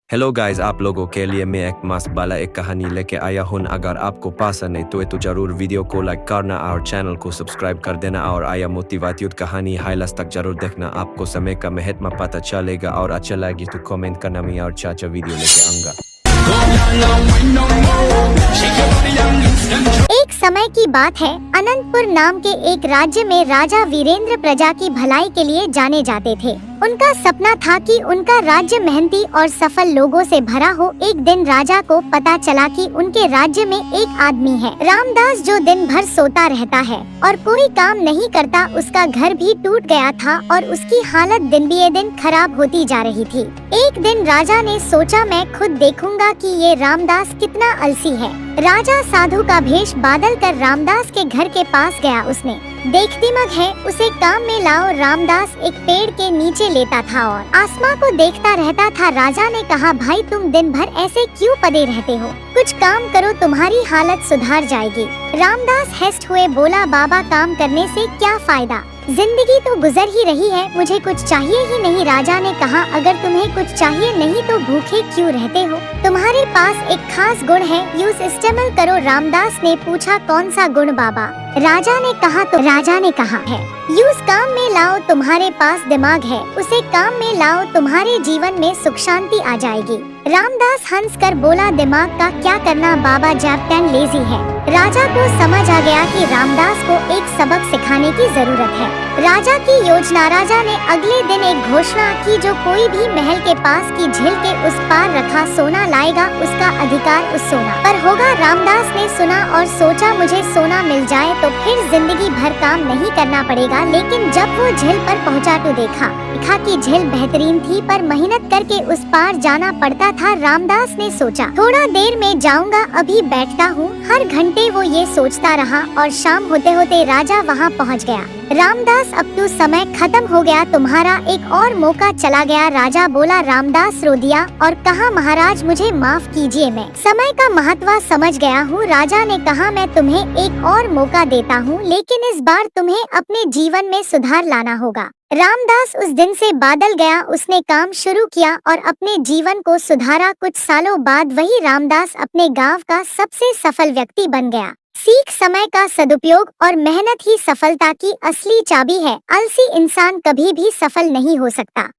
Hello guys, आप लोगों के लिए मैं एक मस्त वाला एक कहानी लेके आया हूँ। अगर आपको पसंद है तो जरूर वीडियो को लाइक करना और चैनल को सब्सक्राइब कर देना और आया मोटिवेटिव कहानी हाईलाइट्स तक जरूर देखना। आपको समय का महत्व पता चलेगा और अच्छा लगे तो कमेंट करना। मैं और चाचा वीडियो लेके आऊंगा। एक समय की बात है, अनंतपुर नाम के एक राज्य में राजा वीरेंद्र प्रजा की भलाई के लिए जाने जाते थे। उनका सपना था कि उनका राज्य मेहनती और सफल लोगों से भरा हो। एक दिन राजा को पता चला कि उनके राज्य में एक आदमी है, रामदास, जो दिन भर सोता रहता है और कोई काम नहीं करता। उसका घर भी टूट गया था और उसकी हालत दिन बे दिन खराब होती जा रही थी। एक दिन राजा ने सोचा, मैं खुद देखूंगा कि ये रामदास कितना आलसी है। राजा साधु का भेष बादल कर रामदास के घर के पास गया। उसने देखती मग है, उसे काम में लाओ। रामदास एक पेड़ के नीचे लेटा था और आसमां को देखता रहता था। राजा ने कहा, भाई तुम दिन भर ऐसे क्यों पड़े रहते हो? कुछ काम करो, तुम्हारी हालत सुधार जाएगी। रामदास हैस्ट हुए बोला, बाबा काम करने से क्या फायदा, जिंदगी तो गुजर ही रही है, मुझे कुछ चाहिए ही नहीं। राजा ने कहा, अगर तुम्हें कुछ चाहिए नहीं तो भूखे क्यों रहते हो? तुम्हारे पास एक खास गुण है, यूज इस्तेमाल करो। रामदास ने पूछा, कौन सा गुण बाबा? राजा ने कहा है, यूज काम में लाओ। तुम्हारे पास दिमाग है, उसे काम में लाओ, तुम्हारे जीवन में सुख शांति आ जाएगी। रामदास हंस कर बोला, दिमाग का क्या करना बाबा, कैप्टन लेजी है। राजा को समझ आ गया कि रामदास को एक सबक सिखाने की जरूरत है। राजा की योजना। राजा ने अगले दिन एक घोषणा की, जो कोई भी महल के पास की झील के उस पार रखा सोना लाएगा, उसका अधिकार उस सोना पर होगा। रामदास ने सुना और सोचा, मुझे सोना मिल जाए तो फिर जिंदगी भर काम नहीं करना पड़ेगा। लेकिन जब वो झील पर पहुंचा तो देखा कि झील बेहतरीन थी, पर मेहनत करके उस पार जाना पड़ता था। रामदास ने सोचा, थोड़ा देर में जाऊंगा, अभी बैठता हूँ। हर घंटे वो ये सोचता रहा और शाम होते होते राजा वहाँ पहुँच गया। रामदास, अब तो समय खत्म हो गया, तुम्हारा एक और मौका चला गया। राजा बोला। रामदास रो दिया और कहा, महाराज मुझे माफ कीजिए, मैं समय का महत्व समझ गया हूँ। राजा ने कहा, मैं तुम्हें एक और मौका देता हूँ, लेकिन इस बार तुम्हें अपने जीवन में सुधार लाना होगा। रामदास उस दिन से बादल गया। उसने काम शुरू किया और अपने जीवन को सुधारा। कुछ सालों बाद वही रामदास अपने गांव का सबसे सफल व्यक्ति बन गया। सीख, समय का सदुपयोग और मेहनत ही सफलता की असली चाबी है। आलसी इंसान कभी भी सफल नहीं हो सकता।